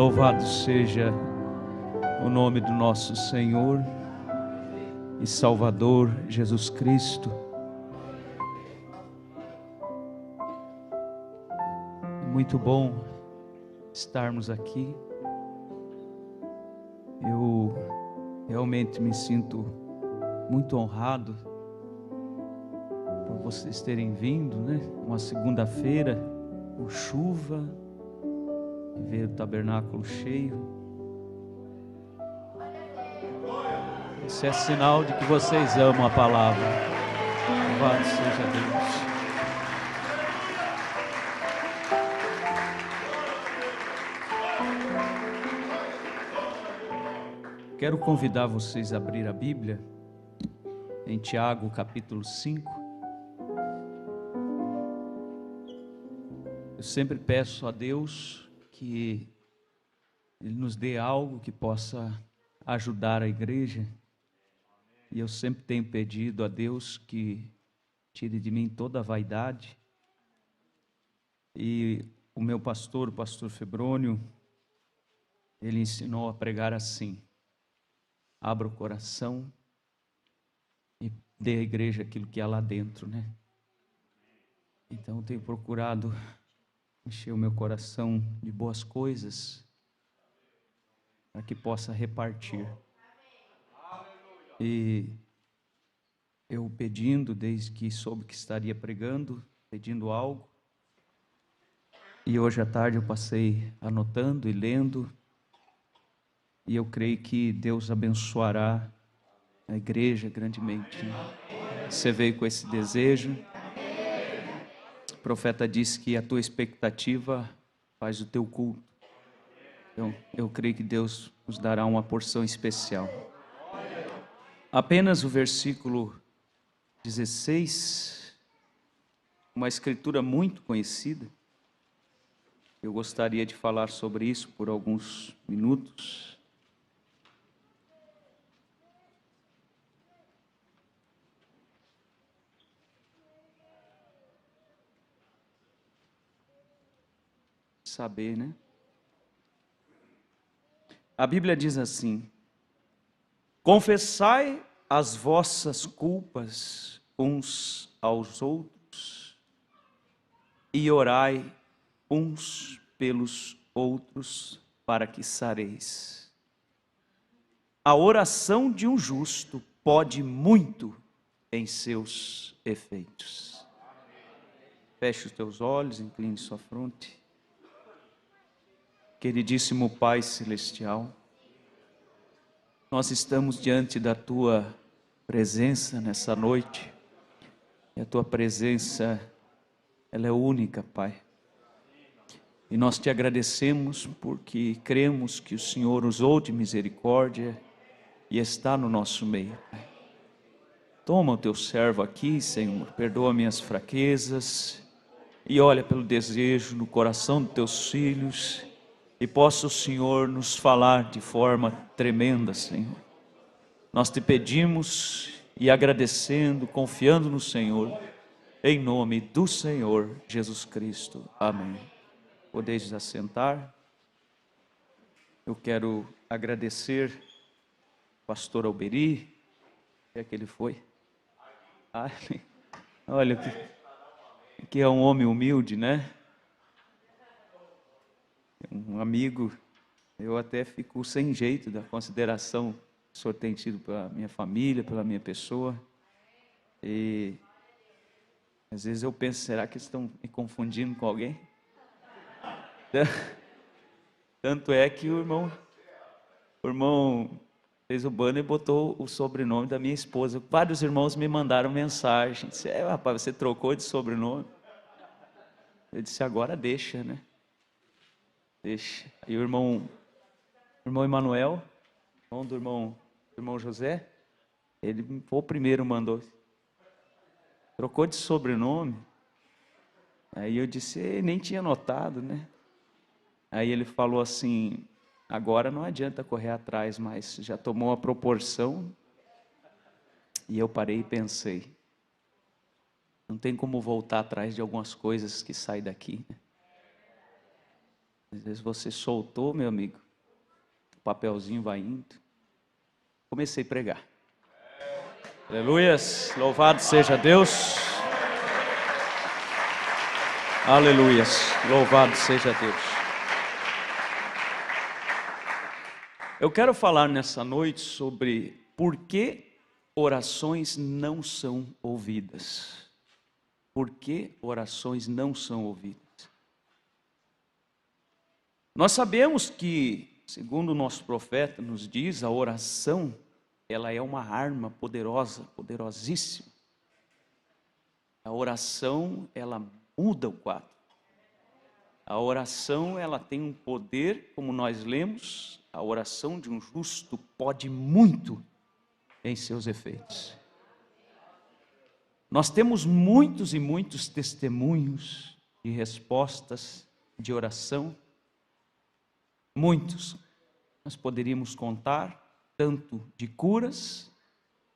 Louvado seja o nome do nosso Senhor e Salvador Jesus Cristo. É muito bom estarmos aqui. Eu realmente me sinto muito honrado por vocês terem vindo, né? Uma segunda-feira com chuva, e ver o tabernáculo cheio. Isso é sinal de que vocês amam a palavra. Louvado seja Deus. Quero convidar vocês a abrir a Bíblia em Tiago capítulo 5. Eu sempre peço a Deus que Ele nos dê algo que possa ajudar a igreja. E eu sempre tenho pedido a Deus que tire de mim toda a vaidade. E o meu pastor, o pastor Febrônio, ele ensinou a pregar assim: abra o coração e dê à igreja aquilo que há lá dentro, né? Então eu tenho procurado encher o meu coração de boas coisas para que possa repartir. E eu pedindo, desde que soube que estaria pregando, pedindo algo. E hoje à tarde eu passei anotando e lendo. E eu creio que Deus abençoará a igreja grandemente. Você veio com esse desejo. O profeta disse que a tua expectativa faz o teu culto. Então, eu creio que Deus nos dará uma porção especial. Apenas o versículo 16, uma escritura muito conhecida. Eu gostaria de falar sobre isso por alguns minutos. Saber, né? A Bíblia diz assim: confessai as vossas culpas uns aos outros e orai uns pelos outros para que sareis. A oração de um justo pode muito em seus efeitos. Feche os teus olhos, incline sua fronte. Queridíssimo Pai Celestial, nós estamos diante da Tua presença nessa noite, e a Tua presença, ela é única, Pai. E nós Te agradecemos porque cremos que o Senhor usou de misericórdia e está no nosso meio, Pai. Toma o Teu servo aqui, Senhor, perdoa minhas fraquezas e olha pelo desejo no coração dos Teus filhos. E possa o Senhor nos falar de forma tremenda, Senhor. Nós te pedimos e agradecendo, confiando no Senhor, em nome do Senhor Jesus Cristo. Amém. Podeis assentar. Eu quero agradecer ao pastor Alberi. Onde é que ele foi? Olha, que é um homem humilde, né? Um amigo, eu até fico sem jeito da consideração que o senhor tem tido pela minha família, pela minha pessoa. E às vezes eu penso, será que estão me confundindo com alguém? Tanto é que o irmão fez o banner e botou o sobrenome da minha esposa. Vários irmãos me mandaram mensagem. Disse, rapaz, você trocou de sobrenome? Eu disse, agora deixa, né? Deixa. E o irmão Emanuel, irmão do irmão José, ele foi o primeiro, mandou. Trocou de sobrenome. Aí eu disse, nem tinha notado, né? Aí ele falou assim, agora não adianta correr atrás, mas já tomou a proporção. E eu parei e pensei, não tem como voltar atrás de algumas coisas que saem daqui, né? Às vezes você soltou, meu amigo, o papelzinho vai indo. Comecei a pregar. Aleluias, louvado seja Deus. Aleluias, louvado seja Deus. Eu quero falar nessa noite sobre por que orações não são ouvidas. Por que orações não são ouvidas? Nós sabemos que, segundo o nosso profeta nos diz, a oração, ela é uma arma poderosa, poderosíssima. A oração, ela muda o quadro. A oração, ela tem um poder, como nós lemos, a oração de um justo pode muito em seus efeitos. Nós temos muitos e muitos testemunhos de respostas de oração. Muitos. Nós poderíamos contar tanto de curas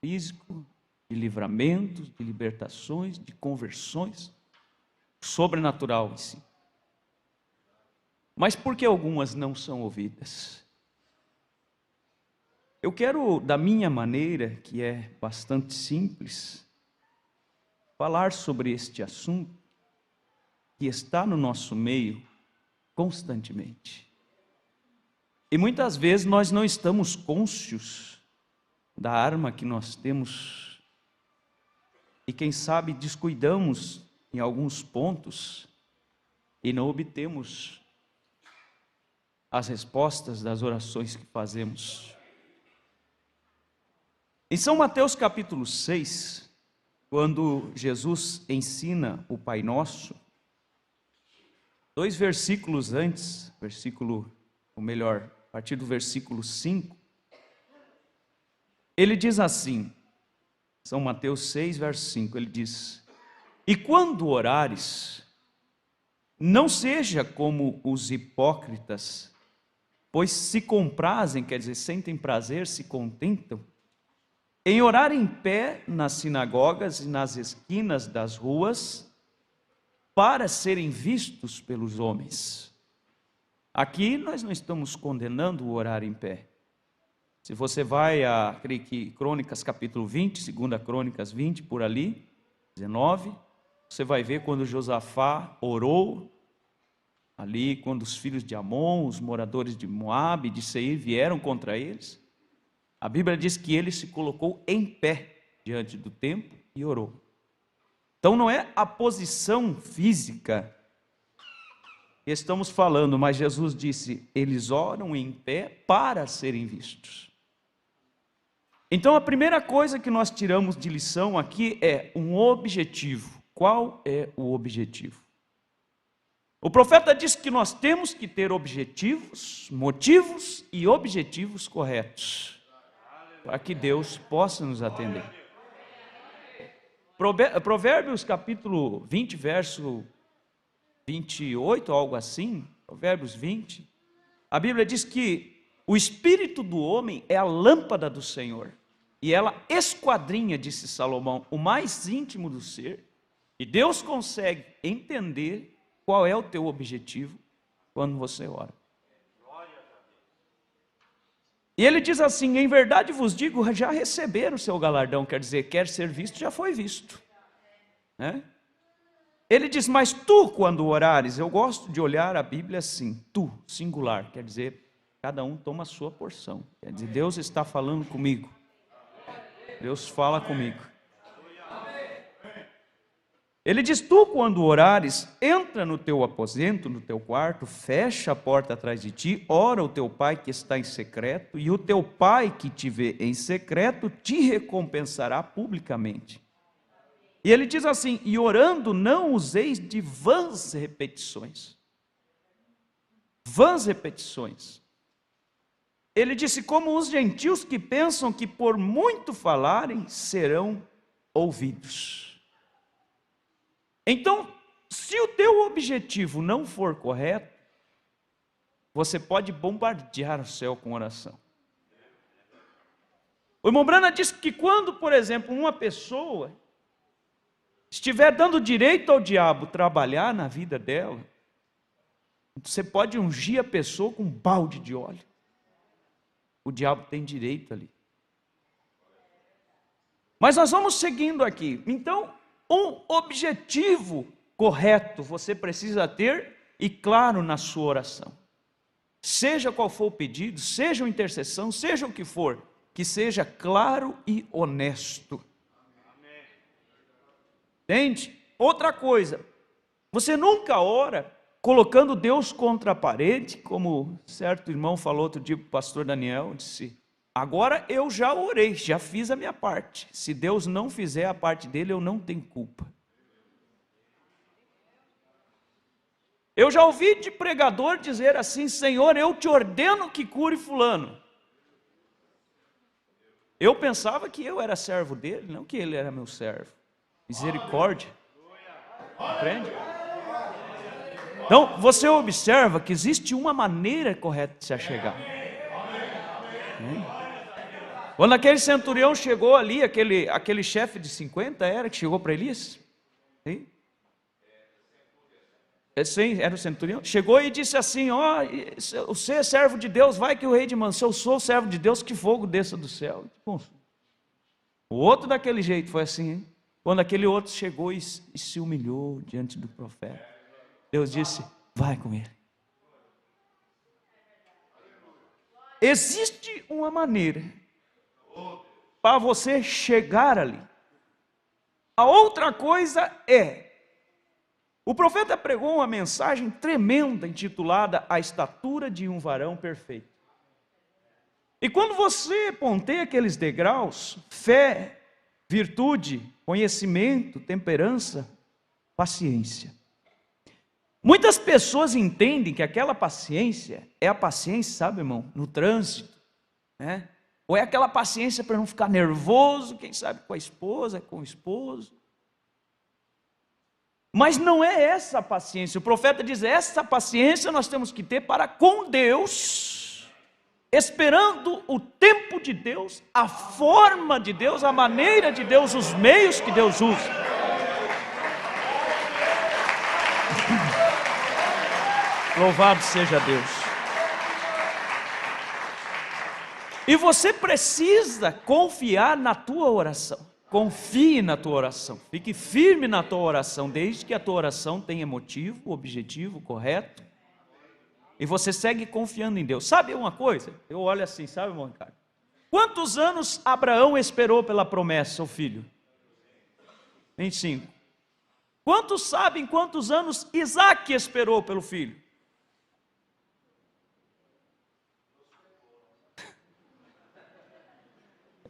físico, de livramentos, de libertações, de conversões, sobrenatural em si. Mas por que algumas não são ouvidas? Eu quero, da minha maneira, que é bastante simples, falar sobre este assunto que está no nosso meio constantemente. E muitas vezes nós não estamos cônscios da arma que nós temos e quem sabe descuidamos em alguns pontos e não obtemos as respostas das orações que fazemos. Em São Mateus capítulo 6, quando Jesus ensina o Pai Nosso, 2 versículos antes, a partir do versículo 5, ele diz assim, São Mateus 6, verso 5, ele diz: E quando orares, não seja como os hipócritas, pois se comprazem, quer dizer, sentem prazer, se contentam, em orar em pé nas sinagogas e nas esquinas das ruas, para serem vistos pelos homens. Aqui nós não estamos condenando o orar em pé. Se você vai a, creio que Crônicas capítulo 20, 2 Crônicas 20, por ali, 19, você vai ver quando Josafá orou, ali quando os filhos de Amon, os moradores de Moabe, de Seir vieram contra eles, a Bíblia diz que ele se colocou em pé diante do templo e orou. Então não é a posição física que estamos falando, mas Jesus disse, eles oram em pé para serem vistos. Então a primeira coisa que nós tiramos de lição aqui é um objetivo. Qual é o objetivo? O profeta diz que nós temos que ter objetivos, motivos e objetivos corretos, para que Deus possa nos atender. Provérbios capítulo 20, verso 28, algo assim, Provérbios 20, a Bíblia diz que o espírito do homem é a lâmpada do Senhor, e ela esquadrinha, disse Salomão, o mais íntimo do ser, e Deus consegue entender qual é o teu objetivo quando você ora. E ele diz assim, em verdade vos digo, já receberam o seu galardão, quer dizer, quer ser visto, já foi visto, né? Ele diz, mas tu quando orares, eu gosto de olhar a Bíblia assim, tu, singular, quer dizer, cada um toma a sua porção, quer dizer, Deus está falando comigo, Deus fala comigo. Ele diz, tu quando orares, entra no teu aposento, no teu quarto, fecha a porta atrás de ti, ora o teu pai que está em secreto, e o teu pai que te vê em secreto, te recompensará publicamente. E ele diz assim, e orando não useis de vãs repetições. Vãs repetições. Ele disse, como os gentios que pensam que por muito falarem serão ouvidos. Então, se o teu objetivo não for correto, você pode bombardear o céu com oração. O irmão Brana diz que quando, por exemplo, uma pessoa estiver dando direito ao diabo trabalhar na vida dela, Você pode ungir a pessoa com um balde de óleo. O diabo tem direito ali. Mas nós vamos seguindo aqui. Então, um objetivo correto você precisa ter e claro na sua oração. Seja qual for o pedido, seja uma intercessão, seja o que for, que seja claro e honesto. Entende? Outra coisa, você nunca ora colocando Deus contra a parede, como certo irmão falou outro dia para o pastor Daniel, disse: agora eu já orei, já fiz a minha parte. Se Deus não fizer a parte dele, eu não tenho culpa. Eu já ouvi de pregador dizer assim: Senhor, eu te ordeno que cure fulano. Eu pensava que eu era servo dele, não que ele era meu servo. Misericórdia. Compreende? Então, você observa que existe uma maneira correta de se achegar. Quando aquele centurião chegou ali, aquele chefe de 50 era que chegou para Elias? Sim? Sim, era o centurião. Chegou e disse assim: ó, você é servo de Deus, vai que o rei de Mansão, eu sou servo de Deus, que fogo desça do céu. O outro daquele jeito foi assim, hein? Quando aquele outro chegou e se humilhou diante do profeta, Deus disse: vai com ele. Existe uma maneira para você chegar ali. A outra coisa é, o profeta pregou uma mensagem tremenda intitulada A Estatura de um Varão Perfeito. E quando você ponteia aqueles degraus, fé, virtude, conhecimento, temperança, paciência. Muitas pessoas entendem que aquela paciência é a paciência, sabe, irmão, no trânsito, né? Ou é aquela paciência para não ficar nervoso, quem sabe com a esposa, com o esposo. Mas não é essa a paciência. O profeta diz: essa paciência nós temos que ter para com Deus, esperando o tempo de Deus, a forma de Deus, a maneira de Deus, os meios que Deus usa. Louvado seja Deus. E você precisa confiar na tua oração. Confie na tua oração, fique firme na tua oração, desde que a tua oração tenha motivo, objetivo, correto. E você segue confiando em Deus. Sabe uma coisa? Eu olho assim, sabe, irmão Ricardo? Quantos anos Abraão esperou pela promessa ao filho? 25. Quantos sabem quantos anos Isaac esperou pelo filho?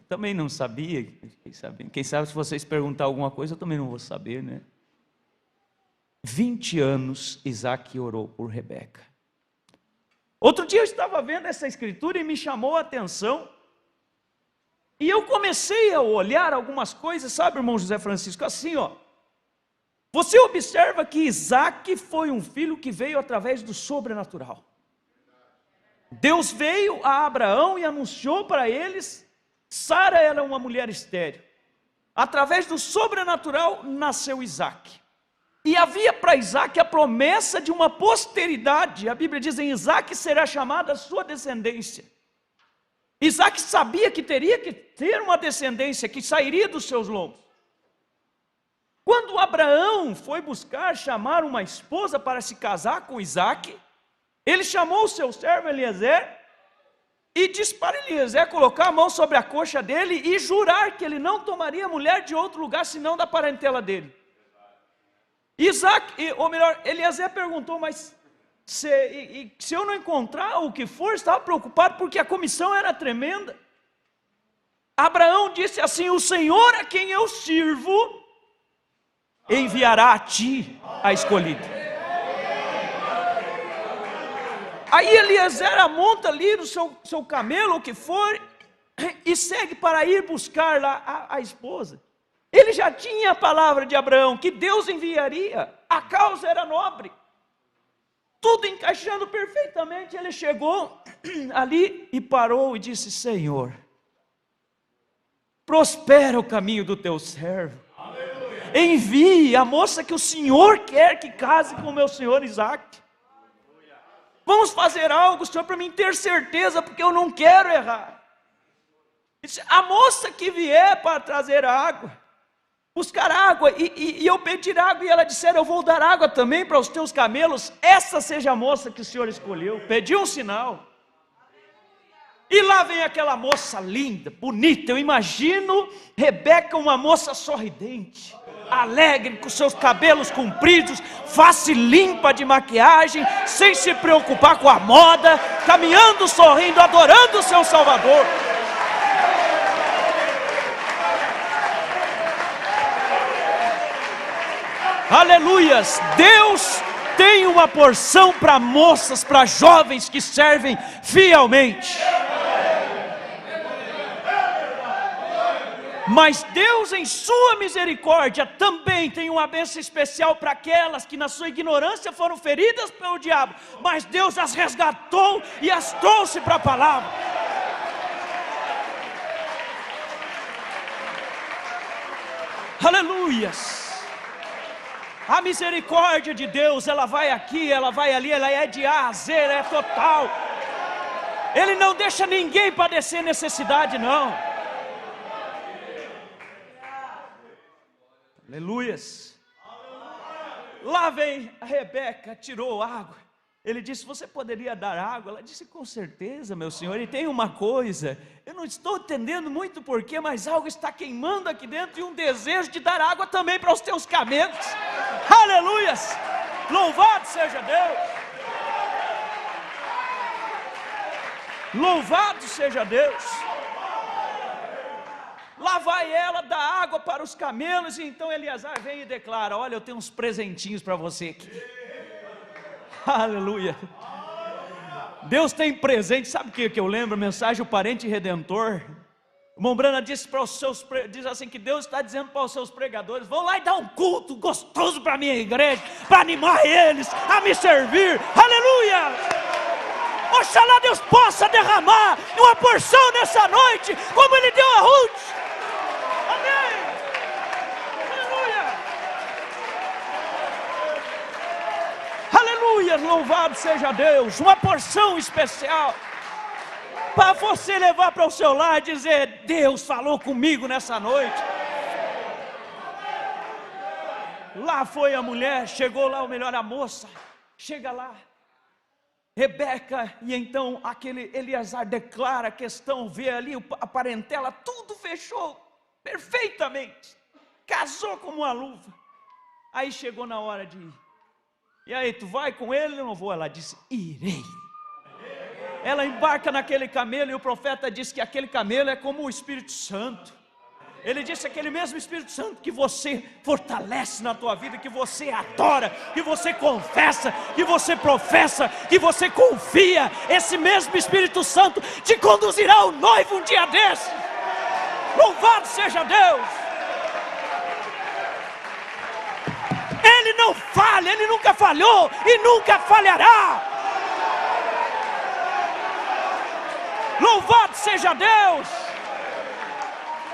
Também não sabia, quem sabe se vocês perguntar alguma coisa, eu também não vou saber, né? 20 anos Isaac orou por Rebeca. Outro dia eu estava vendo essa escritura e me chamou a atenção, e eu comecei a olhar algumas coisas, sabe, irmão José Francisco, assim, ó. Você observa que Isaac foi um filho que veio através do sobrenatural. Deus veio a Abraão e anunciou para eles. Sara era uma mulher estéril. Através do sobrenatural nasceu Isaac. E havia para Isaac a promessa de uma posteridade. A Bíblia diz: em Isaac será chamada a sua descendência. Isaac sabia que teria que ter uma descendência que sairia dos seus lombos. Quando Abraão foi buscar chamar uma esposa para se casar com Isaac, ele chamou o seu servo Eliezer e disse para Eliezer colocar a mão sobre a coxa dele e jurar que ele não tomaria mulher de outro lugar senão da parentela dele. Eliezer perguntou: mas se eu não encontrar o que for, estava preocupado porque a comissão era tremenda. Abraão disse assim: o Senhor a quem eu sirvo enviará a ti a escolhida. Aí Eliezer amonta ali no seu camelo, o que for, e segue para ir buscar lá a esposa. Ele já tinha a palavra de Abraão, que Deus enviaria, a causa era nobre. Tudo encaixando perfeitamente, ele chegou ali e parou e disse: Senhor, prospera o caminho do teu servo. Envie a moça que o Senhor quer que case com o meu senhor Isaac. Vamos fazer algo, Senhor, para mim ter certeza, porque eu não quero errar. A moça que vier para trazer água, buscar água, e eu pedir água, e ela disser, eu vou dar água também para os teus camelos, essa seja a moça que o Senhor escolheu. Pediu um sinal. E lá vem aquela moça linda, bonita. Eu imagino Rebeca, uma moça sorridente, alegre, com seus cabelos compridos, face limpa de maquiagem, sem se preocupar com a moda, caminhando, sorrindo, adorando o seu Salvador. Aleluias! Deus tem uma porção para moças, para jovens que servem fielmente. Mas Deus, em sua misericórdia, também tem uma bênção especial para aquelas que na sua ignorância foram feridas pelo diabo, mas Deus as resgatou e as trouxe para a palavra. Aleluias! A misericórdia de Deus, ela vai aqui, ela vai ali, ela é de A a Z, ela é total. Ele não deixa ninguém padecer necessidade, não. Aleluias. Lá vem a Rebeca, tirou água. Ele disse, você poderia dar água? Ela disse, com certeza, meu senhor. E tem uma coisa, eu não estou entendendo muito porquê, mas algo está queimando aqui dentro, e um desejo de dar água também para os teus camelos. Aleluias. Louvado seja Deus. Louvado seja Deus. Lá vai ela dar água para os camelos, e então Eleazar vem e declara, olha, eu tenho uns presentinhos para você aqui. Aleluia. Deus tem presente. Sabe o que eu lembro? A mensagem O Parente Redentor. O irmão Brana disse para os seus, diz assim, que Deus está dizendo para os seus pregadores, vão lá e dar um culto gostoso para a minha igreja, para animar eles a me servir. Aleluia. Oxalá Deus possa derramar uma porção nessa noite, como Ele deu a Ruth. Amém. Aleluia. Aleluia, louvado seja Deus. Uma porção especial para você levar para o seu lar e dizer, Deus falou comigo nessa noite. Lá foi a mulher, chegou lá, ou melhor, a moça, chega lá, Rebeca, e então aquele Eleazar declara a questão, vê ali a parentela, tudo fechou perfeitamente, casou como uma luva. Aí chegou na hora de ir. E aí, tu vai com ele? Eu não vou. Ela disse, irei. Ela embarca naquele camelo, e o profeta disse que aquele camelo é como o Espírito Santo. Ele disse, aquele mesmo Espírito Santo que você fortalece na tua vida, que você adora, que você confessa, que você professa, que você confia, esse mesmo Espírito Santo te conduzirá ao noivo um dia desse. Louvado seja Deus. Ele não falha, Ele nunca falhou e nunca falhará. Louvado seja Deus.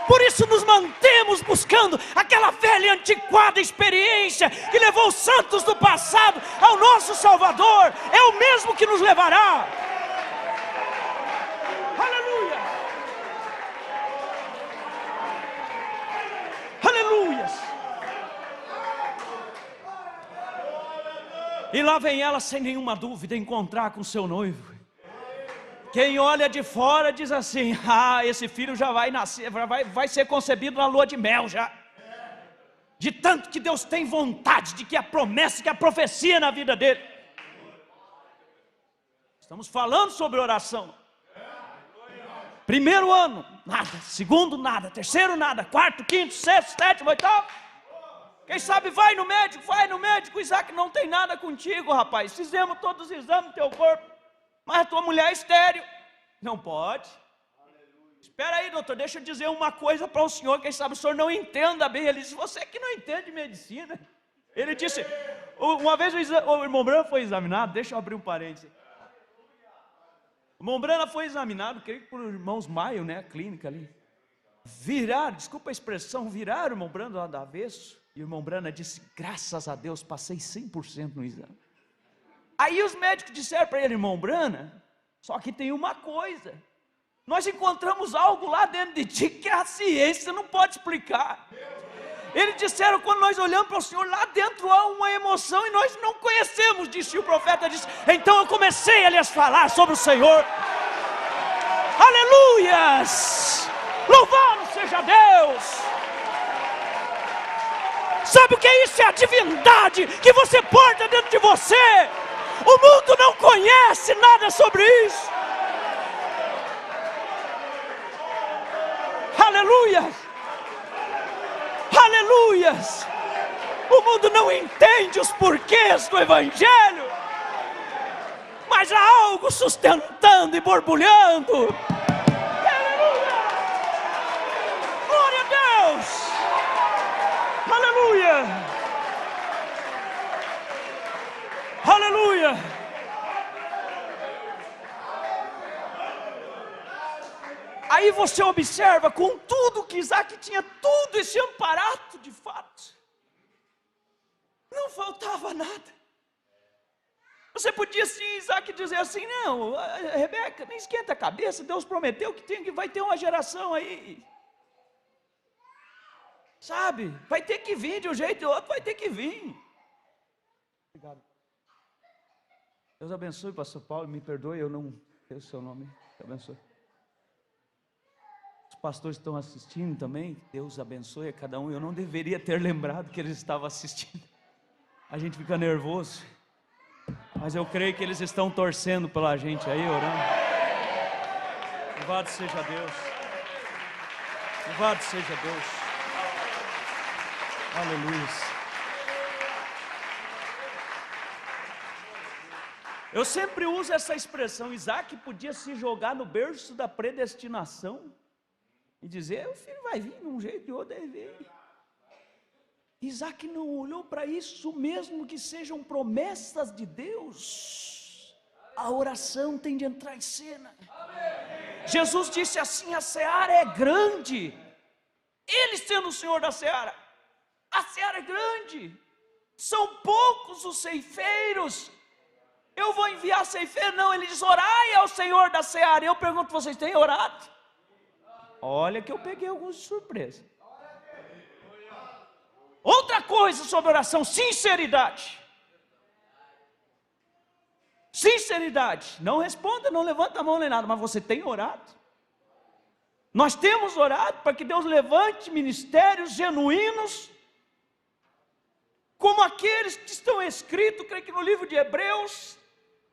Por isso nos mantemos buscando aquela velha e antiquada experiência que levou os santos do passado ao nosso Salvador. É o mesmo que nos levará. Aleluia. Aleluias. E lá vem ela sem nenhuma dúvida encontrar com seu noivo. Quem olha de fora diz assim, esse filho já vai nascer, vai ser concebido na lua de mel já. De tanto que Deus tem vontade, de que a promessa, que a profecia na vida dele. Estamos falando sobre oração. Primeiro ano, nada. Segundo, nada. Terceiro, nada. Quarto, quinto, sexto, sétimo, oitavo. Quem sabe vai no médico, Isaac, não tem nada contigo, rapaz. Fizemos todos os exames do teu corpo. Mas a tua mulher é estéril. Não pode. Espera aí, doutor, deixa eu dizer uma coisa para o senhor. Quem sabe o senhor não entenda bem. Ele disse, você que não entende medicina. Ele disse, uma vez o irmão Brana foi examinado. Deixa eu abrir um parênteses. O irmão Brana foi examinado, creio que por irmãos Maio, né, a clínica ali. Viraram, desculpa a expressão, viraram o irmão Brana lá do avesso. E o irmão Brana disse, graças a Deus, passei 100% no exame. Aí os médicos disseram para ele: irmão Brana, só que tem uma coisa, nós encontramos algo lá dentro de ti que a ciência não pode explicar. Eles disseram: quando nós olhamos para o Senhor, lá dentro há uma emoção e nós não conhecemos disso. E o profeta disse: então eu comecei a lhes falar sobre o Senhor. Aleluias! Louvado seja Deus! Sabe o que é isso? É a divindade que você porta dentro de você. O mundo não conhece nada sobre isso. Aleluias! Aleluias! O mundo não entende os porquês do Evangelho, mas há algo sustentando e borbulhando. Aleluia! Glória a Deus! Aleluia! Aleluia! Aí você observa, com tudo que Isaac tinha, tudo esse amparato de fato, não faltava nada. Você podia sim, Isaac, dizer assim: não, Rebeca, nem esquenta a cabeça, Deus prometeu que vai ter uma geração aí, sabe, vai ter que vir de um jeito ou outro, vai ter que vir. Obrigado. Deus abençoe, pastor Paulo, me perdoe, eu não sei o seu nome, Deus abençoe. Os pastores estão assistindo também, Deus abençoe a cada um. Eu não deveria ter lembrado que eles estavam assistindo, a gente fica nervoso, mas eu creio que eles estão torcendo pela gente aí, orando. Louvado seja Deus, louvado seja Deus, aleluia. Eu sempre uso essa expressão: Isaac podia se jogar no berço da predestinação e dizer: o filho vai vir de um jeito de outro, ele vem. Isaac não olhou para isso, mesmo que sejam promessas de Deus, a oração tem de entrar em cena. Jesus disse assim: a seara é grande, Ele sendo o Senhor da seara, a seara é grande, são poucos os ceifeiros, eu vou enviar ceifeiro? Não, ele diz: orai ao Senhor da seara. Eu pergunto: vocês têm orado? Olha que eu peguei alguns de surpresa. Outra coisa sobre oração: sinceridade. Sinceridade. Não responda, não levanta a mão nem nada, mas você tem orado? Nós temos orado para que Deus levante ministérios genuínos, como aqueles que estão escritos, creio que no livro de Hebreus,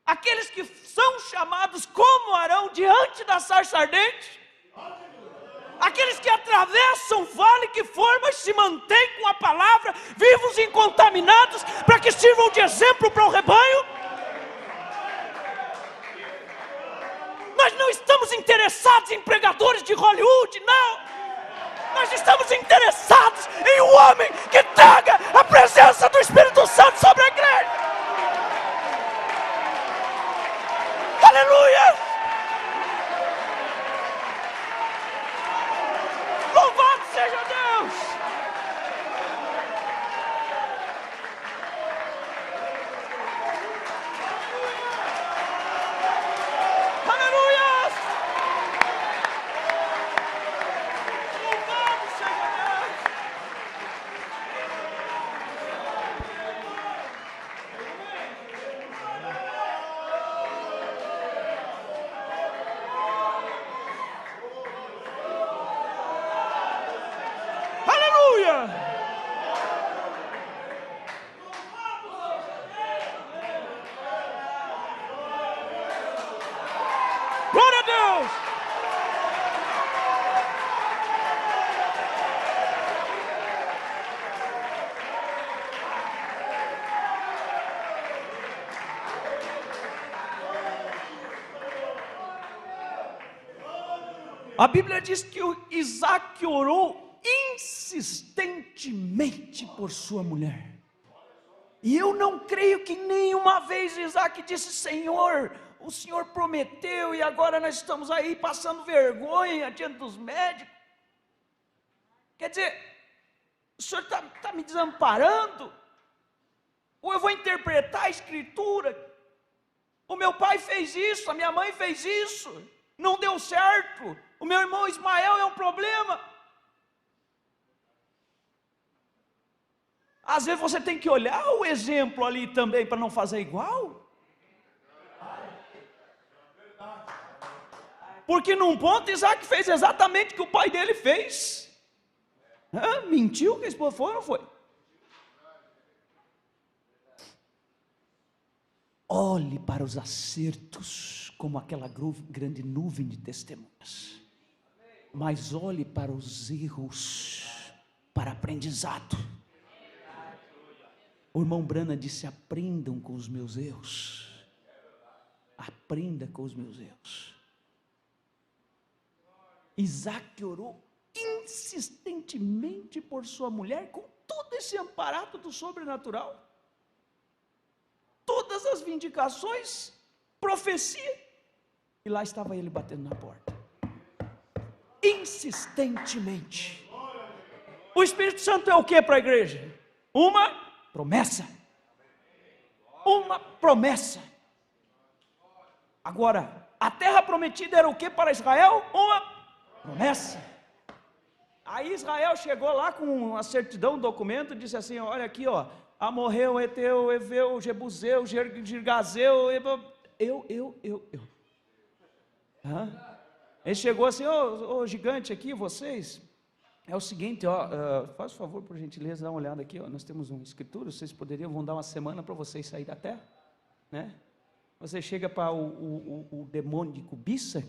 aqueles que são chamados como Arão diante da sarça ardente, aqueles que atravessam o vale que for, mas se mantêm com a palavra, vivos e incontaminados, para que sirvam de exemplo para o rebanho. Nós não estamos interessados em pregadores de Hollywood, não. Nós estamos interessados em um homem que traga a presença do Espírito Santo sobre a igreja. Aleluia! Louvado seja Deus! Aleluia! Louvado seja Deus! Aleluia! Glória a Deus! A Bíblia diz que o Isaac orou insistentemente por sua mulher. E eu não creio que nenhuma vez Isaac disse: Senhor, o Senhor prometeu e agora nós estamos aí passando vergonha diante dos médicos. Quer dizer, o Senhor está me desamparando? Ou eu vou interpretar a Escritura meu pai fez isso, a minha mãe fez isso, não deu certo, o meu irmão Ismael é um problema. Às vezes você tem que olhar o exemplo ali também para não fazer igual. Porque num ponto Isaac fez exatamente o que o pai dele fez. Mentiu que a esposa foi ou não foi? Olhe para os acertos como aquela grande nuvem de testemunhas, mas olhe para os erros para aprendizado. O irmão Brana disse: aprendam com os meus erros. Aprenda com os meus erros. Isaac orou insistentemente por sua mulher, com todo esse amparato do sobrenatural, todas as vindicações, profecia, e lá estava ele batendo na porta, insistentemente. O Espírito Santo é o que para a igreja? Uma promessa. Uma promessa. Agora, a terra prometida era o que para Israel? Uma promessa. Aí Israel chegou lá com a certidão, um documento, disse assim: olha aqui, ó, Amorreu, Eteu, Eveu, Jebuseu, Girgazeu, Ele chegou assim: ô gigante aqui, vocês, é o seguinte, faz favor, por gentileza, dá uma olhada aqui, nós temos uma escritura, vocês vão dar uma semana para vocês sair da terra, né? Você chega para o demônio de cobiça,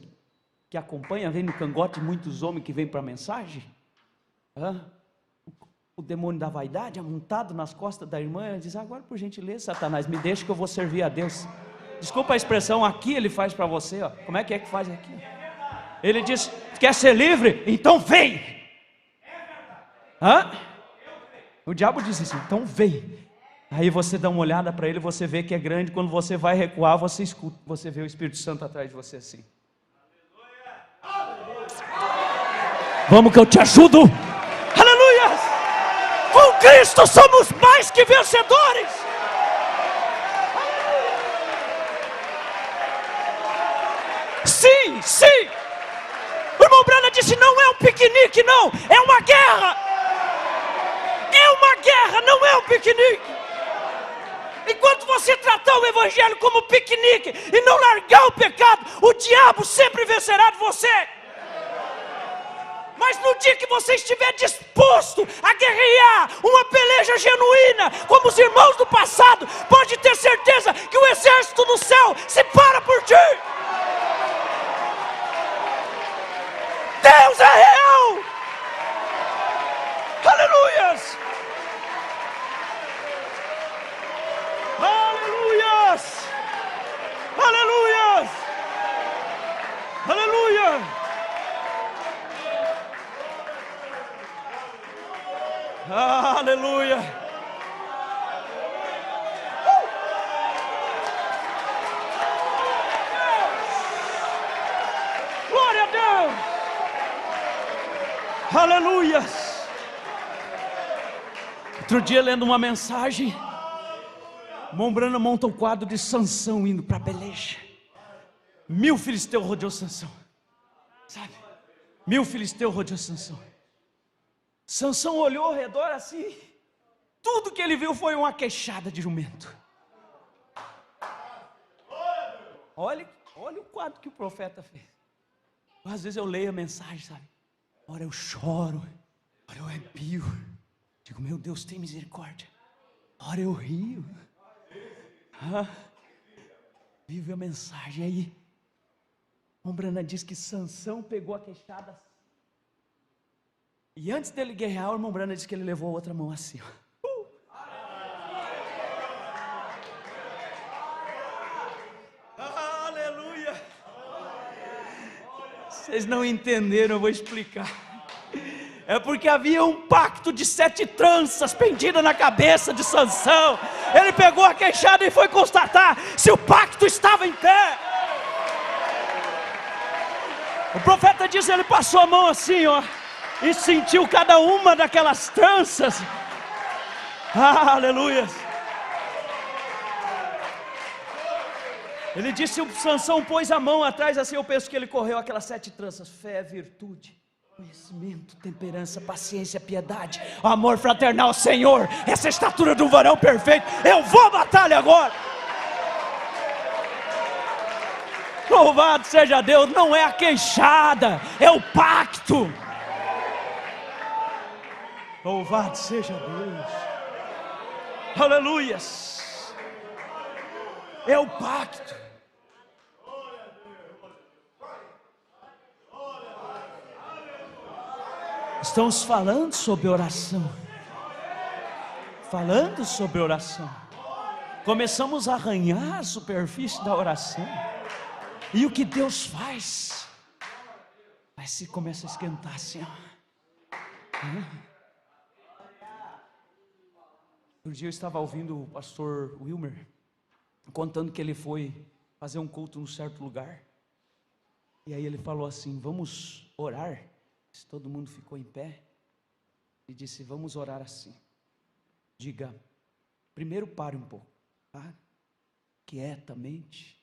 que acompanha, vem no cangote muitos homens que vêm para a mensagem, o demônio da vaidade, amontado nas costas da irmã, ele diz: agora por gentileza, Satanás, me deixa que eu vou servir a Deus. Desculpa a expressão, aqui ele faz para você, como é que faz aqui? Ele diz: quer ser livre? Então vem! O diabo diz assim: então vem. Aí você dá uma olhada para ele, você vê que é grande, quando você vai recuar, você escuta, você vê o Espírito Santo atrás de você assim. Vamos que eu te ajudo. Aleluia! Com Cristo somos mais que vencedores. Sim, sim. O irmão Brana disse: não é um piquenique, não, é uma guerra. É uma guerra, não é um piquenique. Enquanto você tratar o evangelho como piquenique e não largar o pecado, o diabo sempre vencerá de você. Mas no dia que você estiver disposto a guerrear uma peleja genuína, como os irmãos do passado, pode ter certeza que o exército do céu se para por ti. Deus é real. Aleluias. Aleluias. Aleluias. Aleluia. Aleluia. Glória a Deus. Aleluia. Outro dia, lendo uma mensagem, irmão Brana monta um quadro de Sansão indo para a peleja. 1000 filisteus rodeou Sansão, sabe? 1000 filisteus rodeou Sansão. Sansão olhou ao redor assim, tudo que ele viu foi uma queixada de jumento. Olha o quadro que o profeta fez. Às vezes eu leio a mensagem, sabe? Ora eu choro, ora eu arrepio. Digo: meu Deus, tem misericórdia. Ora eu rio. Vive a mensagem aí. O Brana diz que Sansão pegou a queixada assim. E antes dele guerrear, o irmão Brana disse que ele levou a outra mão assim. Aleluia. Vocês não entenderam, eu vou explicar. É porque havia um pacto de 7 tranças pendidas na cabeça de Sansão. Ele pegou a queixada e foi constatar se o pacto estava em pé. O profeta diz: ele passou a mão assim, e sentiu cada uma daquelas tranças. Aleluia. Ele disse, o Sansão pôs a mão atrás, assim eu penso que ele correu aquelas 7 tranças. Fé, virtude, conhecimento, temperança, paciência, piedade, amor fraternal. Senhor, essa estatura do varão perfeito, eu vou à batalha agora. Louvado seja Deus, não é a queixada, é o pacto. Louvado seja Deus. Aleluias. É o pacto. Estamos falando sobre oração. Falando sobre oração. Começamos a arranhar a superfície da oração. E o que Deus faz? Mas se começa a esquentar assim, ó. Um dia eu estava ouvindo o pastor Wilmer contando que ele foi fazer um culto num certo lugar. E aí ele falou assim, vamos orar. Todo mundo ficou em pé. E disse, vamos orar assim. Diga, primeiro pare um pouco, tá? Quietamente.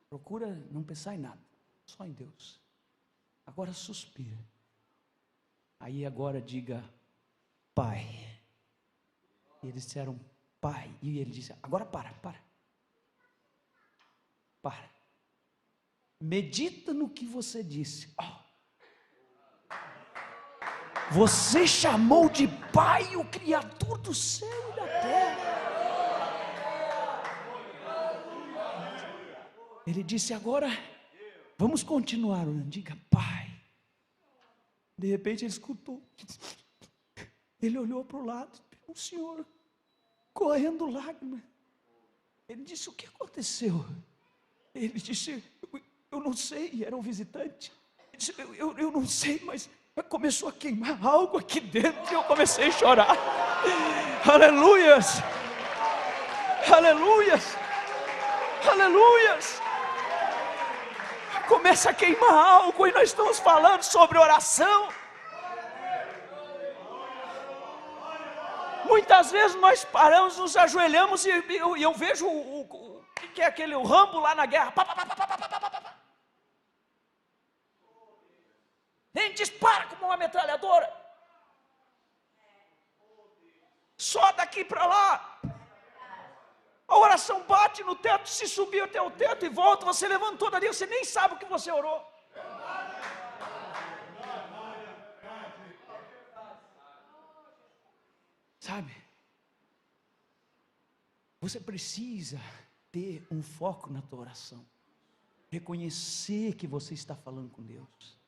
Procura não pensar em nada, só em Deus. Agora suspira. Aí agora diga, Pai. E eles disseram, Pai. E ele disse, agora para. Medita no que você disse. Você chamou de Pai o Criador do céu e da terra. Ele disse, agora vamos continuar orando. Diga, Pai. De repente ele escutou. Ele olhou para o lado, o Senhor correndo lágrimas. Ele disse, o que aconteceu? Ele disse, eu não sei, era um visitante. Ele disse, eu não sei, mas começou a queimar algo aqui dentro e eu comecei a chorar. Aleluias, aleluias, aleluias. Começa a queimar algo e nós estamos falando sobre oração. Muitas vezes nós paramos, nos ajoelhamos e eu vejo o que é aquele o Rambo lá na guerra. Ele dispara como uma metralhadora. Só daqui para lá. A oração bate no teto, se subir até o teto e volta, você levantou dali, você nem sabe o que você orou. Sabe? Você precisa ter um foco na tua oração. Reconhecer que você está falando com Deus.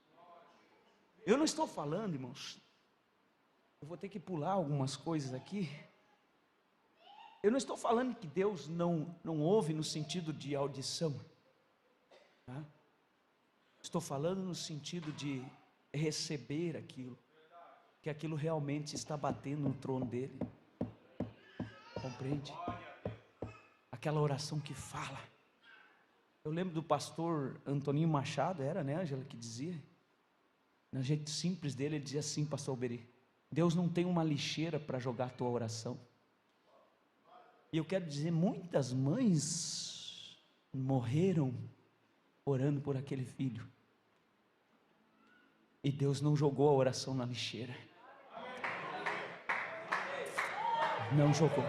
Eu não estou falando, irmãos. Eu vou ter que pular algumas coisas aqui. Eu não estou falando que Deus não ouve no sentido de audição. Tá? Estou falando no sentido de receber aquilo. Que aquilo realmente está batendo no trono dele. Compreende? Aquela oração que fala. Eu lembro do pastor Antoninho Machado, era, né, Ângela, que dizia. Na jeito simples dele, ele dizia assim, pastor Alberi: Deus não tem uma lixeira para jogar a tua oração. E eu quero dizer, muitas mães morreram orando por aquele filho. E Deus não jogou a oração na lixeira. Não jogou.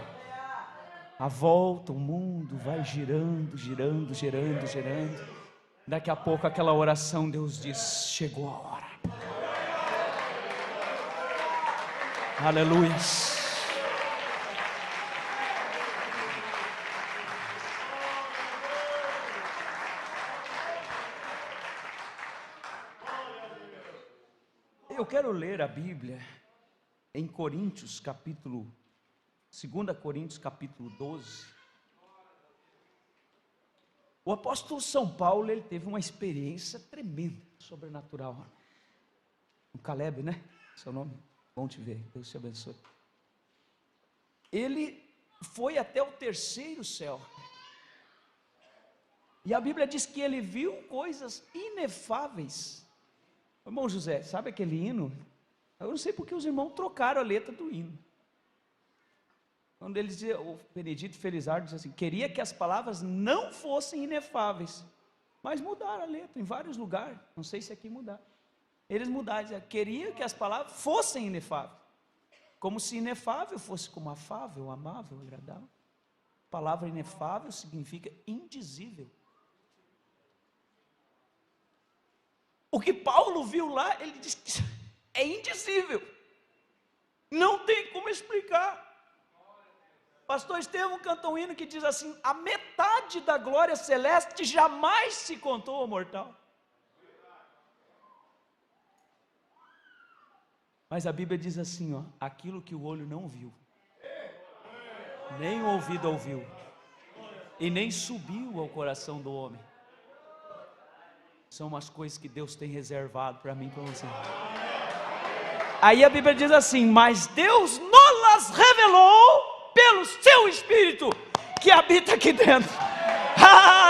A volta, o mundo vai girando, girando, girando, girando. Daqui a pouco aquela oração, Deus diz: chegou a hora. Aleluia. Eu quero ler a Bíblia em Coríntios, capítulo 2 Coríntios, capítulo 12. O apóstolo São Paulo, ele teve uma experiência tremenda, sobrenatural. O Caleb, né? Seu nome? Bom te ver, Deus te abençoe. Ele foi até o terceiro céu. E a Bíblia diz que ele viu coisas inefáveis. Irmão José, sabe aquele hino? Eu não sei porque os irmãos trocaram a letra do hino. Quando ele dizia, o Benedito Felizardo disse assim, queria que as palavras não fossem inefáveis, mas mudaram a letra em vários lugares, não sei se aqui mudaram. Eles mudaram, diziam, queria que as palavras fossem inefáveis, como se inefável fosse como afável, amável, agradável. A palavra inefável significa indizível. O que Paulo viu lá, ele disse que é indizível, não tem como explicar. Pastor Estevão canta um hino que diz assim, a metade da glória celeste jamais se contou ao mortal. Mas a Bíblia diz assim, ó, aquilo que o olho não viu, nem o ouvido ouviu, e nem subiu ao coração do homem, são umas coisas que Deus tem reservado para mim e para você. Aí a Bíblia diz assim, mas Deus nos revelou pelo seu Espírito que habita aqui dentro.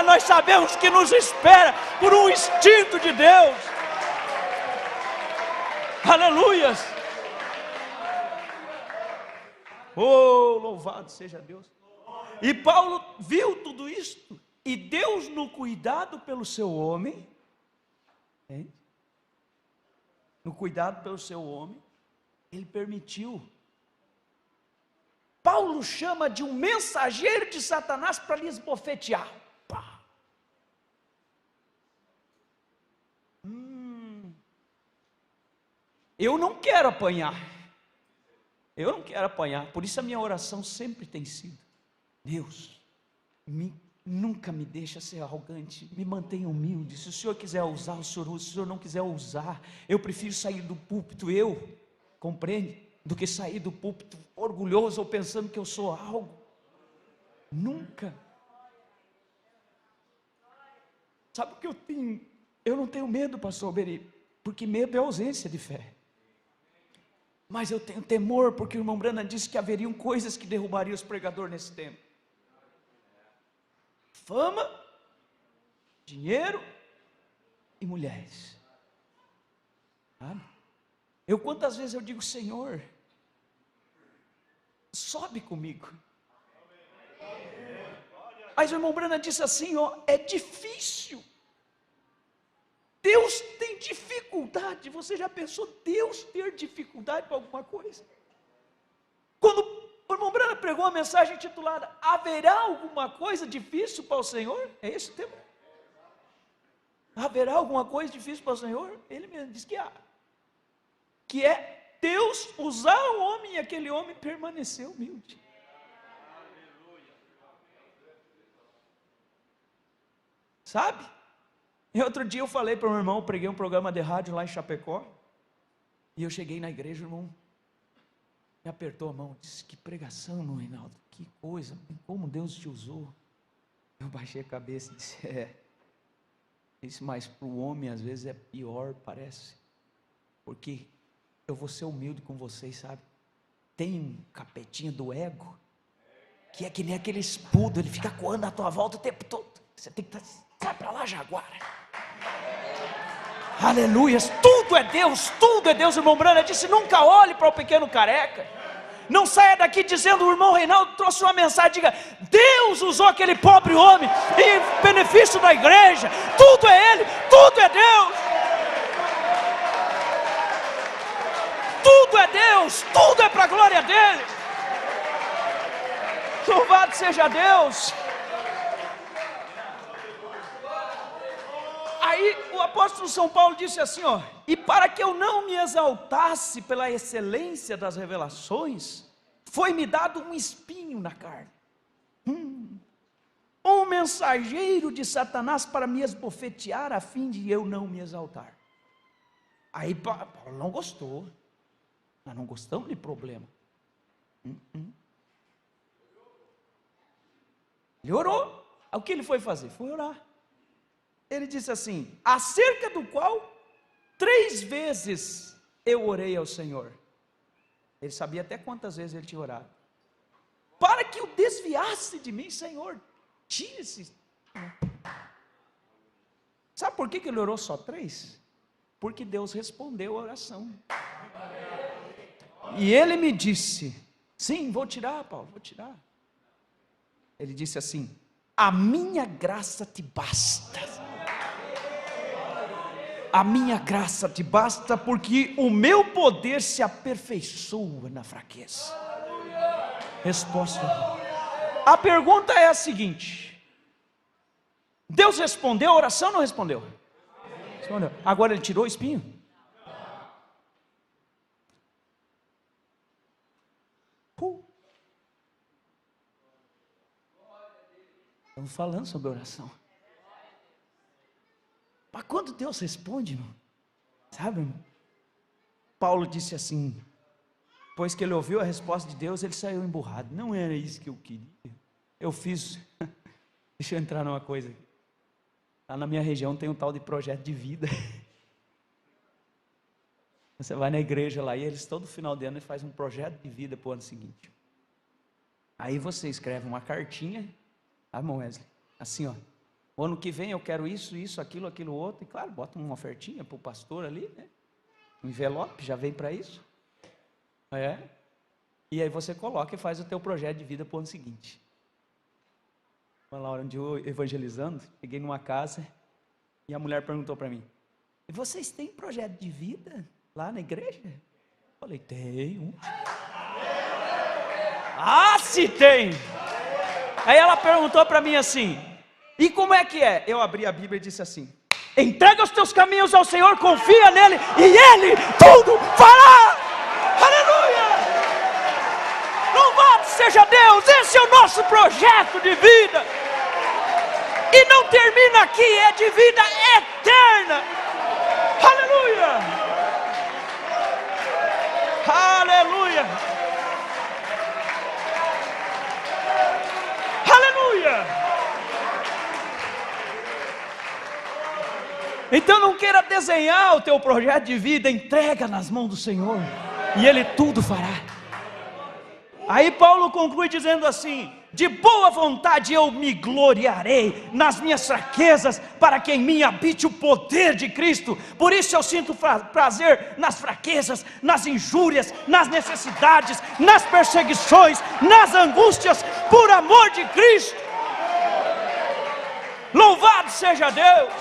Nós sabemos que nos espera por um instinto de Deus. Aleluias. Oh, louvado seja Deus. E Paulo viu tudo isto, e Deus, no cuidado pelo seu homem, no cuidado pelo seu homem, ele permitiu. Paulo chama de um mensageiro de Satanás para lhes bofetear. Eu não quero apanhar. Eu não quero apanhar. Por isso a minha oração sempre tem sido: Deus, nunca me deixa ser arrogante, me mantenha humilde. Se o Senhor quiser usar, o Senhor usa. Se o Senhor não quiser usar, eu prefiro sair do púlpito, compreende? Do que sair do púlpito orgulhoso ou pensando que eu sou algo. Nunca. Sabe o que eu tenho? Eu não tenho medo, pastor Beri, porque medo é ausência de fé. Mas eu tenho temor, porque o irmão Brana disse que haveriam coisas que derrubariam os pregadores nesse tempo. Fama, dinheiro e mulheres. Sabe? Quantas vezes eu digo, Senhor, sobe comigo. Mas o irmão Brana disse assim, é difícil. Deus tem dificuldade. Você já pensou Deus ter dificuldade para alguma coisa? Quando o irmão Brana pregou uma mensagem intitulada, haverá alguma coisa difícil para o Senhor? É esse o tema? Haverá alguma coisa difícil para o Senhor? Ele mesmo diz que há. Que é Deus usar o homem, e aquele homem permanecer humilde. Sabe? E outro dia eu falei para o meu irmão, eu preguei um programa de rádio lá em Chapecó, e eu cheguei na igreja, o irmão me apertou a mão, disse, que pregação, irmão Reinaldo, que coisa, como Deus te usou. Eu baixei a cabeça e disse, isso, mas para o homem às vezes é pior, parece, porque eu vou ser humilde com vocês, sabe? Tem um capetinho do ego, que é que nem aquele espudo, ele fica coando à tua volta o tempo todo. Você tem que estar, sai para lá, Jaguara. Aleluias, tudo é Deus, tudo é Deus. O irmão Brana disse, nunca olhe para o pequeno careca. Não saia daqui dizendo, o irmão Reinaldo trouxe uma mensagem, diga, Deus usou aquele pobre homem em benefício da igreja. Tudo é Ele, tudo é Deus. Tudo é Deus, tudo é para a glória dEle. Louvado seja Deus. Aí o apóstolo São Paulo disse assim, e para que eu não me exaltasse pela excelência das revelações, foi-me dado um espinho na carne, um mensageiro de Satanás para me esbofetear, a fim de eu não me exaltar. Aí Paulo não gostou. Nós não gostamos de problema. Ele orou. O que ele foi fazer? Foi orar. Ele disse assim, acerca do qual 3 vezes eu orei ao Senhor. Ele sabia até quantas vezes ele tinha orado. Para que o desviasse de mim, Senhor, tire esse. Sabe por que ele orou só 3? Porque Deus respondeu a oração. E ele me disse, Sim, vou tirar, Paulo, vou tirar. Ele disse assim: a minha graça te basta. A minha graça te basta, porque o meu poder se aperfeiçoa na fraqueza. Resposta. A pergunta é a seguinte: Deus respondeu a oração ou não respondeu? Respondeu. Agora ele tirou o espinho? Estamos falando sobre oração. Mas quando Deus responde, irmão, sabe, irmão? Paulo disse assim, pois que ele ouviu a resposta de Deus, ele saiu emburrado. Não era isso que eu queria. Eu fiz. Deixa eu entrar numa coisa. Lá na minha região tem um tal de projeto de vida. Você vai na igreja lá e eles todo final de ano fazem um projeto de vida para o ano seguinte. Aí você escreve uma cartinha, irmão Wesley, assim ó, o ano que vem eu quero isso, isso, aquilo outro, e claro, bota uma ofertinha para o pastor ali, né? Um envelope, já vem para isso. E aí você coloca e faz o teu projeto de vida para o ano seguinte. Lá onde eu evangelizando, cheguei numa casa e a mulher perguntou para mim: e vocês têm projeto de vida lá na igreja? Eu falei: tenho. Ah, se tem! Aí ela perguntou para mim assim: e como é que é? Eu abri a Bíblia e disse assim: entrega os teus caminhos ao Senhor, confia nele e Ele tudo fará. Aleluia! Louvado seja Deus! Esse é o nosso projeto de vida. E não termina aqui, é de vida eterna. Aleluia! Aleluia! Aleluia! Então não queira desenhar o teu projeto de vida, entrega nas mãos do Senhor e Ele tudo fará. Aí Paulo conclui dizendo assim: de boa vontade eu me gloriarei nas minhas fraquezas, para que em mim habite o poder de Cristo. Por isso eu sinto prazer nas fraquezas, nas injúrias, nas necessidades, nas perseguições, nas angústias, por amor de Cristo. Louvado seja Deus!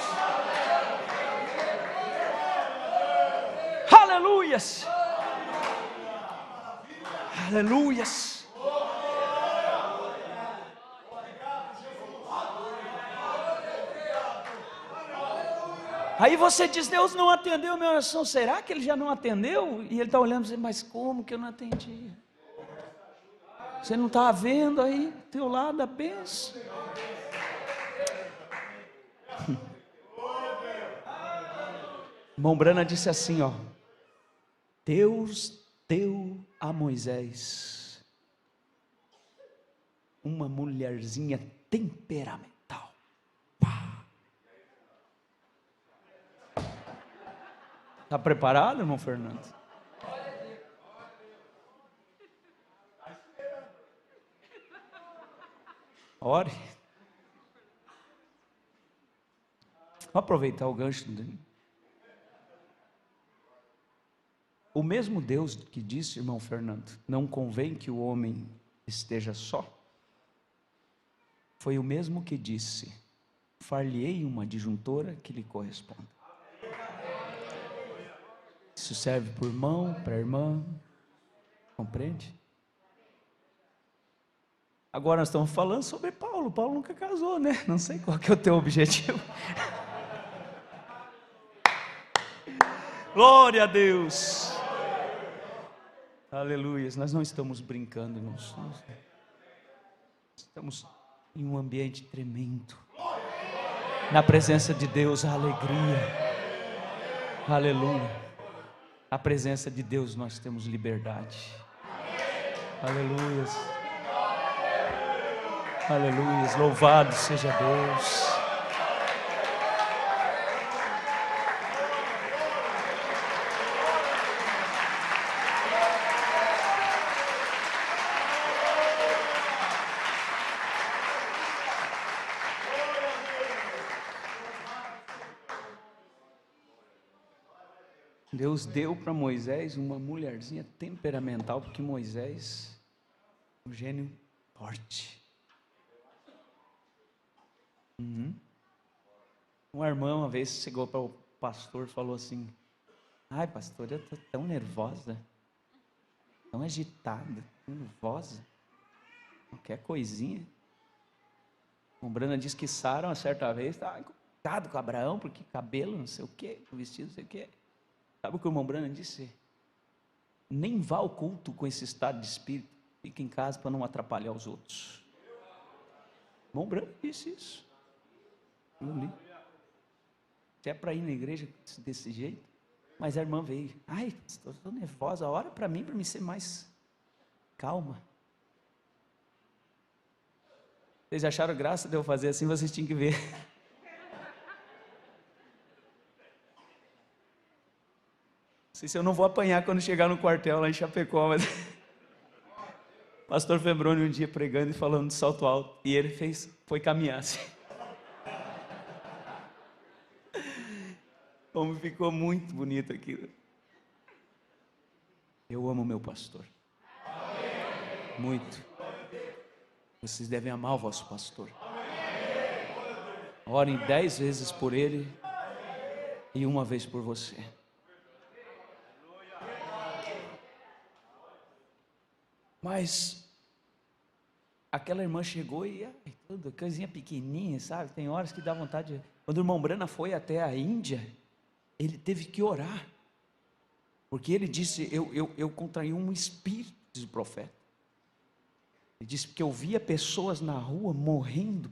Aleluias! Aleluias! Aí você diz: Deus não atendeu a minha oração. Será que Ele já não atendeu? E Ele está olhando e dizendo: mas como que eu não atendi? Você não está vendo aí, teu lado a bênção? Irmão Brana disse assim, ó: Deus deu a Moisés uma mulherzinha temperamental. Está preparado, irmão Fernando? Ore. Vou aproveitar o gancho dele. O mesmo Deus que disse, irmão Fernando, não convém que o homem esteja só, foi o mesmo que disse: far-lhe-ei uma disjuntora que lhe corresponda. Isso serve para o irmão, para a irmã, compreende? Agora nós estamos falando sobre Paulo. Paulo nunca casou, né? Não sei qual que é o teu objetivo. Glória a Deus. Aleluia. Nós não estamos brincando, irmãos. Estamos em um ambiente tremendo. Na presença de Deus, a alegria. Aleluia. A presença de Deus, nós temos liberdade. Aleluia. Aleluia. Louvado seja Deus. Deus deu para Moisés uma mulherzinha temperamental, porque Moisés Um gênio forte. Uma irmã uma vez chegou para o pastor e falou assim: ai pastor, eu estou tão nervosa, tão agitada, tão nervosa, qualquer coisinha. O Brana disse que Sara uma certa vez estava incomodado com Abraão, porque cabelo não sei o que, vestido não sei o que. Sabe o que o irmão Brana disse? Nem vá ao culto com esse estado de espírito, fica em casa para não atrapalhar os outros. O irmão Brana disse isso. Eu li. Se é para ir na igreja desse jeito, mas a irmã veio: ai, estou nervosa, ora para mim ser mais calma. Vocês acharam graça de eu fazer assim? Vocês tinham que ver. Não sei se eu não vou apanhar quando chegar no quartel lá em Chapecó, mas pastor Febroni um dia pregando e falando de salto alto, e ele foi caminhar assim. Como ficou muito bonito aquilo. Eu amo meu pastor. Muito. Vocês devem amar o vosso pastor. Orem 10 vezes por ele e uma vez por você. Mas aquela irmã chegou e tudo, coisinha pequenininha, sabe? Tem horas que dá vontade. Quando o irmão Brana foi até a Índia, ele teve que orar, porque ele disse: eu contraí um espírito, diz o profeta. Ele disse que eu via pessoas na rua morrendo,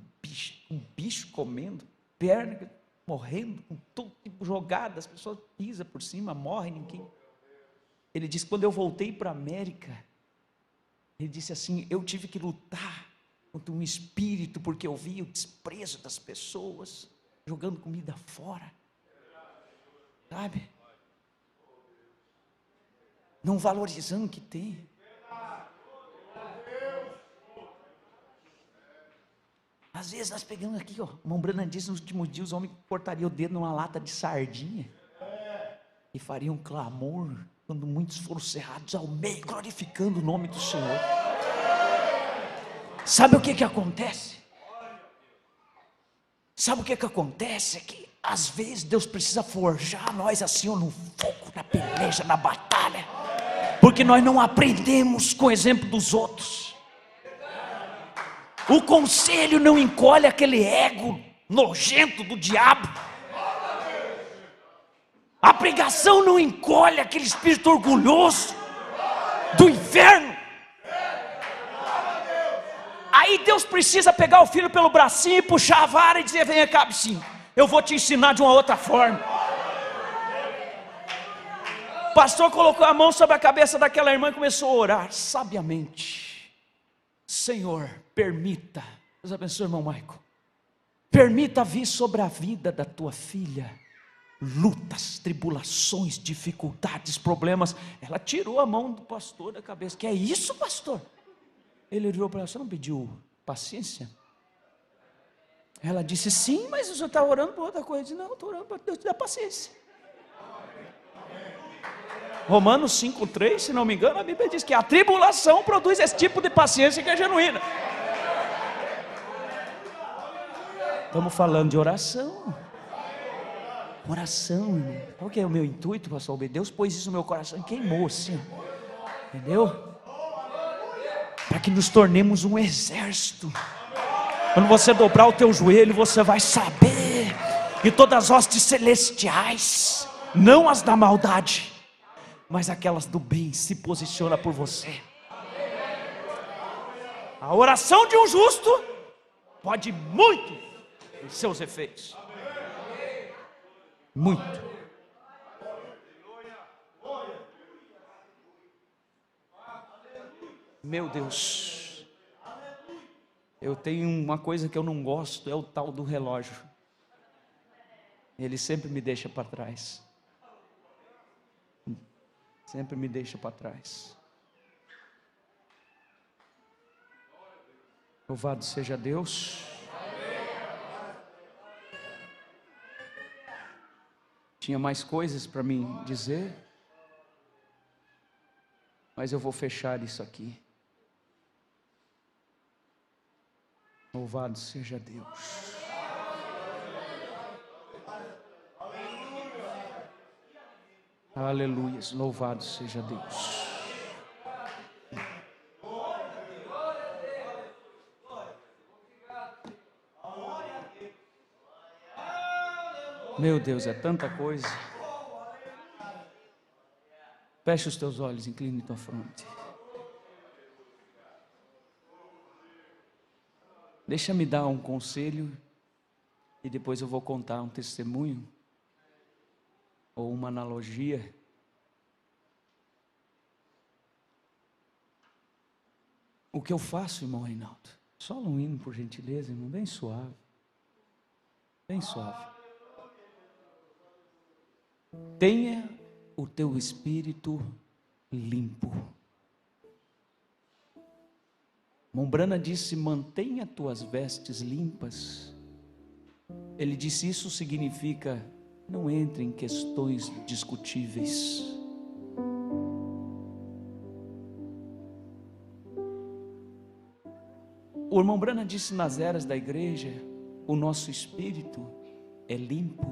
um bicho comendo, perna morrendo, com tudo jogado, as pessoas pisam por cima, morrem, ninguém. Ele disse: quando eu voltei para a América, ele disse assim: eu tive que lutar contra um espírito, porque eu via o desprezo das pessoas, jogando comida fora, sabe? Não valorizando o que tem. Às vezes nós pegamos aqui, ó, o irmão Brana disse: nos últimos dias os homens cortariam o dedo numa lata de sardinha e fariam clamor quando muitos foram cerrados ao meio, glorificando o nome do Senhor. Sabe o que acontece? Sabe o que acontece? É que às vezes Deus precisa forjar nós assim, ó, no fogo, na peleja, na batalha, porque nós não aprendemos com o exemplo dos outros. O conselho não encolhe aquele ego nojento do diabo. A pregação não encolhe aquele espírito orgulhoso do inferno. Aí Deus precisa pegar o filho pelo bracinho e puxar a vara e dizer: venha cá, bichinho, eu vou te ensinar de uma outra forma. O pastor colocou a mão sobre a cabeça daquela irmã e começou a orar sabiamente. Senhor, permita, Deus abençoe o irmão Maico, permita vir sobre a vida da tua filha lutas, tribulações, dificuldades, problemas. Ela tirou a mão do pastor da cabeça. Que é isso, pastor? Ele virou para ela: você não pediu paciência? Ela disse: sim, mas o senhor está orando por outra coisa. Eu disse: não, estou orando para Deus te dar paciência. Romanos 5,3, se não me engano, a Bíblia diz que a tribulação produz esse tipo de paciência que é genuína. Estamos falando de oração. Oração, irmão. Qual que é o meu intuito, pastor Alberto? Deus pôs isso no meu coração e queimou assim, entendeu? Para que nos tornemos um exército. Quando você dobrar o teu joelho, você vai saber que todas as hostes celestiais, não as da maldade, mas aquelas do bem, se posiciona por você. A oração de um justo pode muito em seus efeitos. Muito. Meu Deus, eu tenho uma coisa que eu não gosto, é o tal do relógio. Ele sempre me deixa para trás. Sempre me deixa para trás. Louvado seja Deus. Tinha mais coisas para mim dizer, mas eu vou fechar isso aqui. Louvado seja Deus. Aleluia, louvado seja Deus. Meu Deus, é tanta coisa. Feche os teus olhos, incline tua fronte. Deixa-me dar um conselho e depois eu vou contar um testemunho ou uma analogia. O que eu faço, irmão Reinaldo? Só um hino, por gentileza, irmão, bem suave. Bem suave. Tenha o teu espírito limpo. Mombrana disse: mantenha tuas vestes limpas. Ele disse: isso significa não entre em questões discutíveis. O irmão Brana disse nas eras da igreja: o nosso espírito é limpo.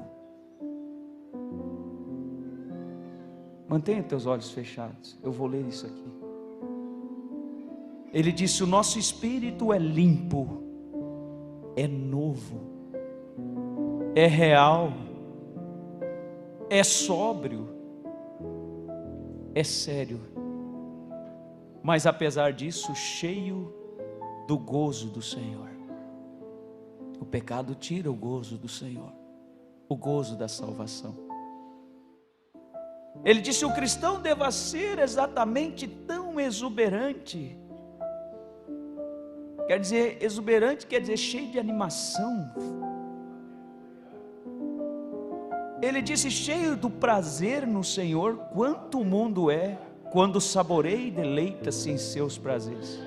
Mantenha teus olhos fechados, eu vou ler isso aqui. Ele disse: o nosso espírito é limpo, é novo, é real, é sóbrio, é sério, mas apesar disso, cheio do gozo do Senhor. O pecado tira o gozo do Senhor, o gozo da salvação. Ele disse: o cristão deva ser exatamente tão exuberante. Quer dizer, exuberante quer dizer cheio de animação. Ele disse: cheio do prazer no Senhor, quanto o mundo é, quando saboreia e deleita-se em seus prazeres.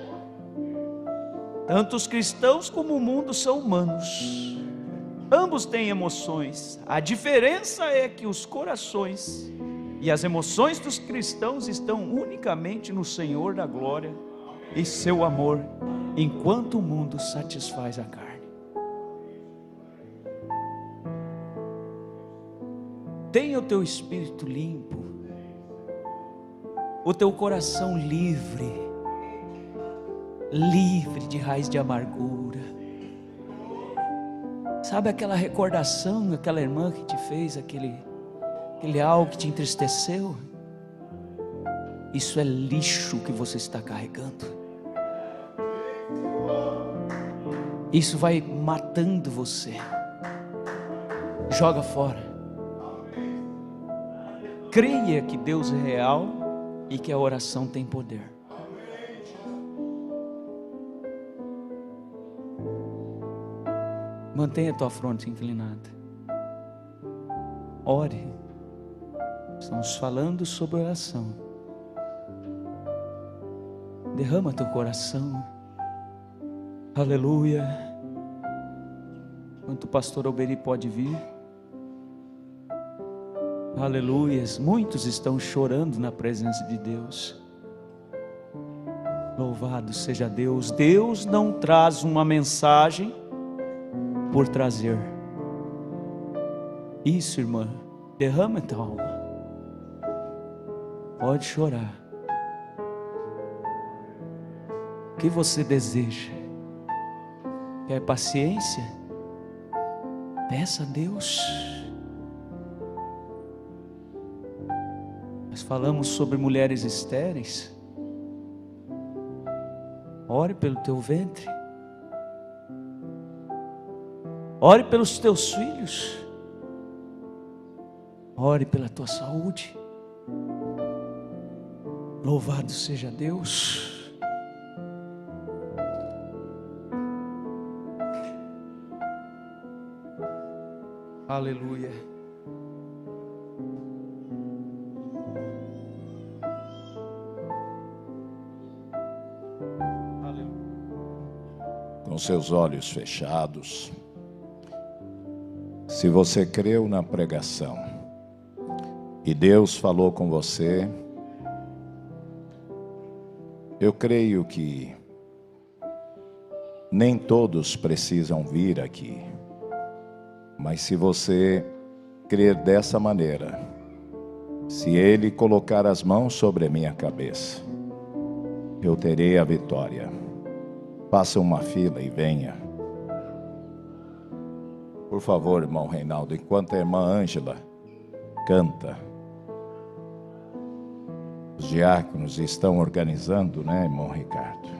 Tanto os cristãos como o mundo são humanos, ambos têm emoções. A diferença é que os corações e as emoções dos cristãos estão unicamente no Senhor da glória e seu amor, enquanto o mundo satisfaz a carne. Tenha o teu espírito limpo, o teu coração livre, livre de raiz de amargura. Sabe aquela recordação, aquela irmã que te fez aquele algo que te entristeceu? Isso é lixo que você está carregando. Isso vai matando você. Joga fora. Creia que Deus é real e que a oração tem poder. Mantenha a tua fronte inclinada. Ore. Estamos falando sobre oração. Derrama teu coração. Aleluia. Enquanto o pastor Alberi pode vir. Aleluias. Muitos estão chorando na presença de Deus. Louvado seja Deus. Deus não traz uma mensagem por trazer. Isso, irmã. Derrama a tua alma. Pode chorar. O que você deseja? Quer paciência? Peça a Deus. Nós falamos sobre mulheres estéreis. Ore pelo teu ventre. Ore pelos teus filhos. Ore pela tua saúde. Louvado seja Deus. Aleluia. Com seus olhos fechados, se você creu na pregação e Deus falou com você, eu creio que Nem todos precisam vir aqui. Mas se você crer dessa maneira, se Ele colocar as mãos sobre a minha cabeça, eu terei a vitória. Faça uma fila e venha. Por favor, irmão Reinaldo, enquanto a irmã Ângela canta, os diáconos estão organizando, né, irmão Ricardo?